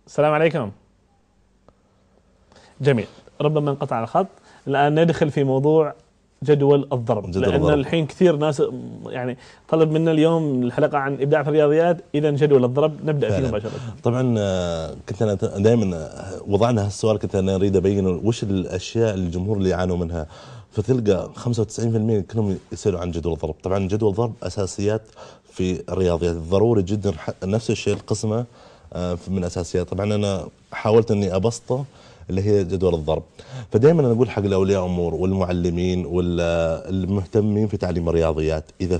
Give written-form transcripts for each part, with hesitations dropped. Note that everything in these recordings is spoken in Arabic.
السلام عليكم. جميل، ربما انقطع الخط. الآن ندخل في موضوع جدول الضرب، لأن الحين كثير ناس يعني طلب منا اليوم الحلقة عن إبداع في الرياضيات، إذا جدول الضرب نبدأ فيه مباشرة. طبعا كنت أنا دائما وضعنا هالسؤال، كنت أنا أريد أبين وش الأشياء اللي الجمهور اللي يعانوا منها، فتلقى 95% كلهم يسألوا عن جدول الضرب. طبعا جدول الضرب أساسيات في الرياضيات، ضروري جدا. نفس الشيء القسمة من أساسيات. طبعا أنا حاولت أني أبسطه اللي هي جدول الضرب. فدائما انا اقول حق الاولياء الامور والمعلمين والمهتمين في تعليم الرياضيات، اذا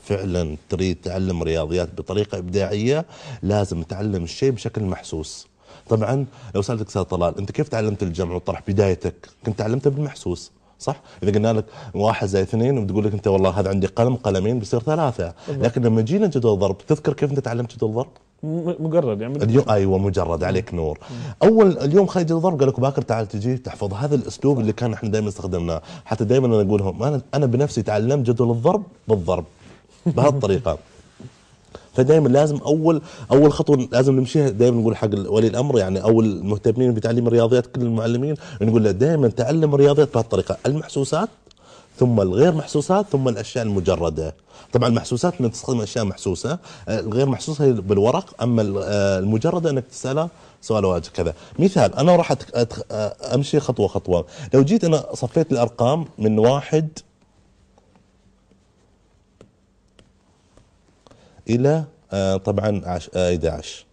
فعلا تريد تعلم رياضيات بطريقه ابداعيه لازم تعلم الشيء بشكل محسوس. طبعا لو سالتك استاذ طلال انت كيف تعلمت الجمع والطرح بدايتك؟ كنت تعلمته بالمحسوس، صح؟ إذا قلنا لك 1 زائد 2 بتقول لك أنت والله هذا عندي قلم قلمين بيصير 3. لكن لما جينا جدول الضرب تذكر كيف أنت تعلمت جدول الضرب؟ مجرد يعني اليوم ايوه مجرد عليك نور. اليوم خريج الضرب قال لك باكر تعال تجي تحفظ. هذا الاسلوب اللي كان احنا دائما استخدمناه، حتى دائما انا اقول لهم انا بنفسي تعلمت جدول الضرب بالضرب بهالطريقه. فدائما لازم اول خطوه لازم نمشيها، دائما نقول حق ولي الامر يعني او المهتمين بتعليم الرياضيات كل المعلمين نقول له دائما تعلم الرياضيات بهالطريقه، المحسوسات ثم الغير محسوسات ثم الاشياء المجرده. طبعا المحسوسات انك تستخدم اشياء محسوسه، الغير محسوسه هي بالورق، اما المجرده انك تساله سؤال واجب كذا. مثال انا راح امشي خطوه خطوه. لو جيت انا صفيت الارقام من 1 الى طبعا 11.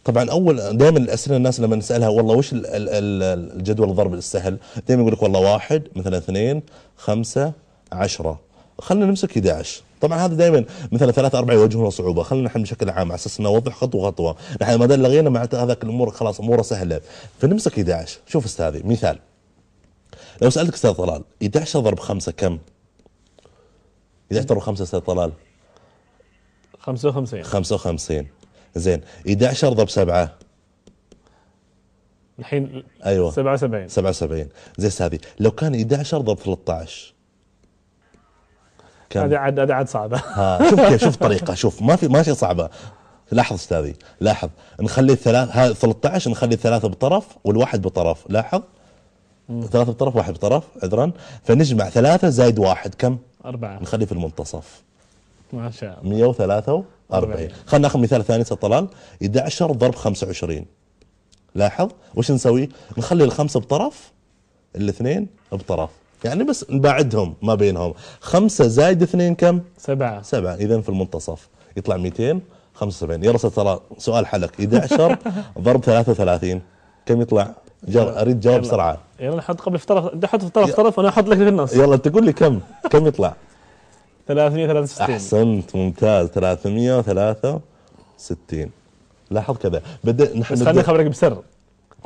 طبعا دائما الاسئله الناس لما نسالها والله وش الجدول الضرب السهل، دائما يقول لك والله 1 مثلا 2 5 10. خلينا نمسك 11. طبعا هذا دائما مثلا 3 4 يواجهون صعوبه، خلينا نحن بشكل عام على اساس نوضح خطوه خطوه. نحن ما دام لغينا مع هذاك الامور خلاص اموره سهله، فنمسك 11. شوف استاذي مثال، لو سالتك استاذ طلال 11 ضرب 5 كم؟ 11 ضرب 5 استاذ طلال 55. زين 11 ضرب 7 الحين ايوه 77. زين هذه لو كان 11 ضرب 13 كم؟ هذه عاد صعبه. شوف كيف، شوف طريقه، شوف ما في صعبه. لاحظ استاذي، لاحظ نخلي 13 نخلي 3 بطرف والواحد بطرف. لاحظ 3 بطرف واحد بطرف عذرا، فنجمع 3 زائد 1 كم؟ 4. نخلي في المنتصف. ما شاء الله 143. خلينا ناخذ مثال ثاني استاذ طلال، 11 ضرب 25. لاحظ وش نسوي؟ نخلي الخمسه بطرف الاثنين بطرف، يعني بس نباعدهم ما بينهم. 5 زائد 2 كم؟ 7. اذا في المنتصف يطلع 275. يلا استاذ طلال سؤال حلك، 11 ضرب 33 كم يطلع؟ اريد جواب بسرعه. يلا نحط قبل في طرف، حط في طرف وانا احط لك في النص. يلا تقول لي كم يطلع؟ 363. احسنت ممتاز 363. لاحظ كذا نحن بس خليني اخبرك بسر.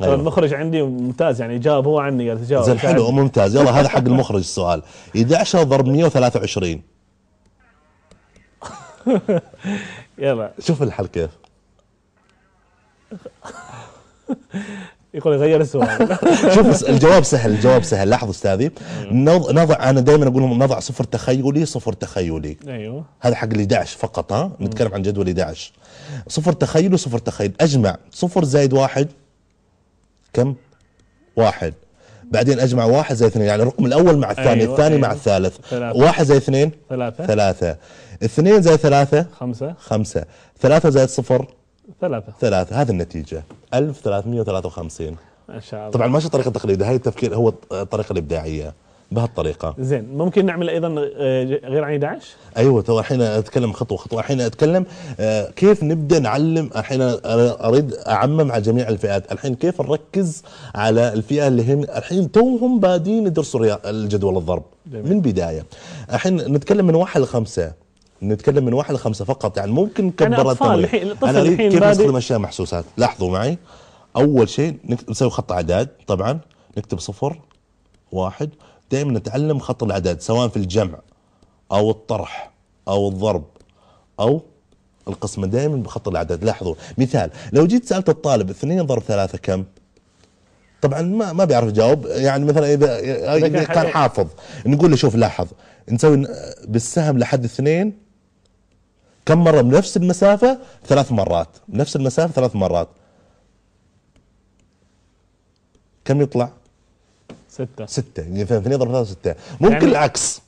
أيوة. المخرج عندي ممتاز يعني جاوب هو عني، قال تجاوب. زين حلو ممتاز. يلا هذا حق المخرج السؤال. 11 ضرب 123 يلا شوف الحل كيف. يقول غير السؤال. شوف الجواب سهل. لاحظوا استاذي، نضع انا دائما اقول لهم نضع صفر تخيلي. ايوه هذا حق ال 11 فقط. نتكلم عن جدول 11. صفر تخيل وصفر تخيل. اجمع صفر زائد 1 كم؟ 1. بعدين اجمع 1 زائد 2، يعني الرقم الاول مع الثاني. أيوة. الثاني مع الثالث. 1 زائد 2 3. 2 زائد 3 5. 3 زائد 0 3. هذه النتيجة 1353. ما شاء الله. طبعا ماشي طريقة تقليدية، هاي التفكير هو الطريقة الإبداعية بهالطريقة. زين ممكن نعمل أيضا غير عن 11؟ أيوة تو الحين أتكلم خطوة. الحين أتكلم كيف نبدأ نعلم. الحين أريد أعمم على جميع الفئات. الحين كيف نركز على الفئة اللي هم الحين توهم بادين يدرسوا الجدول الضرب من بداية. الحين نتكلم من 1 ل 5. نتكلم من 1 ل 5 فقط، يعني ممكن نكبر التمرين. أنا أريد كيف نستخدم أشياء محسوسات. لاحظوا معي، أول شيء نسوي خط أعداد. طبعا نكتب 0 1. دائما نتعلم خط الأعداد سواء في الجمع أو الطرح أو الضرب أو القسمة، دائما بخط الأعداد. لاحظوا مثال، لو جيت سألت الطالب 2 ضرب 3 كم؟ طبعا ما بيعرف يجاوب. يعني مثلا إذا كان حافظ نقول له شوف لاحظ، نسوي بالسهم لحد 2 كم مرة بنفس المسافة؟ 3 مرات، نفس المسافة 3 مرات. كم يطلع؟ 6. 6، يعني 2 ضرب 3 6. ممكن يعني العكس.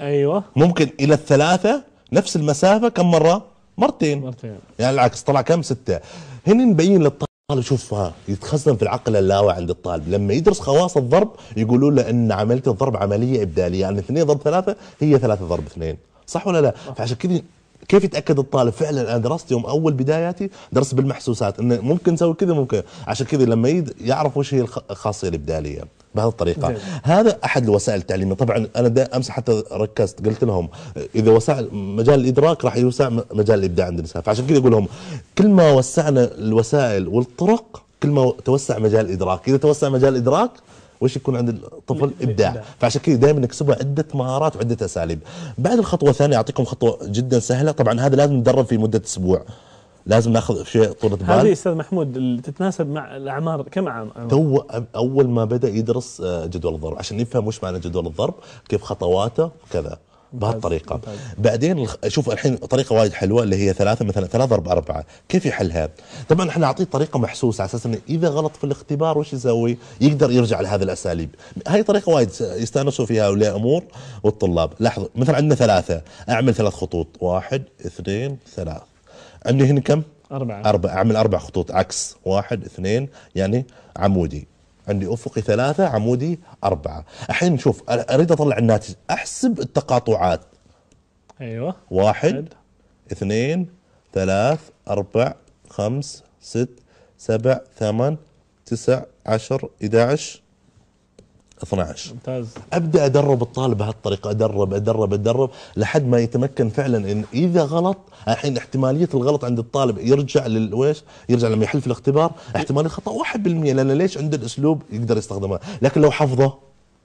ايوه، ممكن الى الثلاثة نفس المسافة كم مرة؟ مرتين. يعني العكس طلع كم؟ 6. هنا نبين للطالب، شوف يتخزن في العقل اللاواعي عند الطالب لما يدرس خواص الضرب، يقولوا له ان عملية الضرب عملية ابدالية، يعني 2 ضرب 3 هي 3 ضرب 2، صح ولا لا؟ فعشان كذا كيف يتاكد الطالب فعلا انا درست يوم اول بداياتي درست بالمحسوسات انه ممكن نسوي كذا ممكن، عشان كذا لما يعرف وش هي الخاصيه الابداليه بهذه الطريقه. هذا احد الوسائل التعليميه. طبعا انا امس حتى ركزت قلت لهم اذا وسع مجال الادراك راح يوسع مجال الابداع عند النساء، فعشان كذا اقول لهم كل ما وسعنا الوسائل والطرق كل ما توسع مجال الادراك، اذا توسع مجال الادراك وش يكون عند الطفل؟ ابداع. فعشان كذا دائما نكسبه عده مهارات وعده اساليب. بعد الخطوه الثانيه اعطيكم خطوه جدا سهله، طبعا هذا لازم ندرب في مده اسبوع، لازم ناخذ شيء طولة بال. هذه استاذ محمود اللي تتناسب مع الاعمار، كم عام؟ تو اول ما بدا يدرس جدول الضرب عشان يفهم وش معنى جدول الضرب، كيف خطواته كذا بهالطريقه. بعدين شوف الحين طريقه وايد حلوه اللي هي 3 مثلا 3 ضرب 4، كيف يحلها؟ طبعا احنا نعطيه طريقه محسوسه على اساس انه اذا غلط في الاختبار وش يسوي؟ يقدر يرجع لهذه الاساليب. هاي طريقه وايد يستانسوا فيها اولياء امور والطلاب. لاحظوا مثلا عندنا 3، اعمل 3 خطوط، 1 2 3. عندي هنا كم؟ 4. اعمل 4 خطوط عكس، 1 2 يعني عمودي. عندي افقي 3 عمودي 4. الحين شوف اريد اطلع الناتج، احسب التقاطعات. ايوه، 1 2 3 4 5 6 7 8 9 10 11 12. ممتاز. ابدا ادرب الطالب بهالطريقه، ادرب لحد ما يتمكن فعلا ان اذا غلط، الحين احتماليه الغلط عند الطالب يرجع للويش، يرجع لما يحل في الاختبار احتماليه خطا 1%، لان ليش؟ عنده الاسلوب يقدر يستخدمه. لكن لو حفظه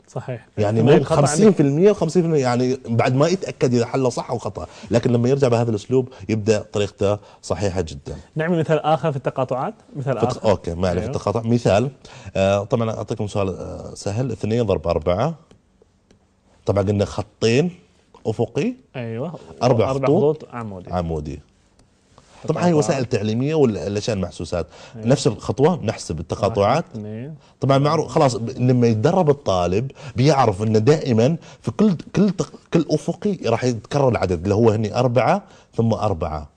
صحيح يعني مو 50% و50%، يعني بعد ما يتاكد اذا حله صح او خطا، لكن لما يرجع بهذا الاسلوب يبدا طريقته صحيحه جدا. نعمل مثال اخر في التقاطعات، مثال اخر. اوكي ما عليه. في التقاطع مثال طبعا اعطيكم سؤال سهل. 2 ضرب 4، طبعا قلنا خطين افقي. ايوه، 4 خطوط عمودي. طبعا هي وسائل تعليميه والاشياء المحسوسات. أيوة. نفس الخطوه نحسب التقاطعات. طبعا معروف خلاص لما يتدرب الطالب بيعرف انه دائما في كل افقي راح يتكرر العدد اللي هو هني 4 ثم 4.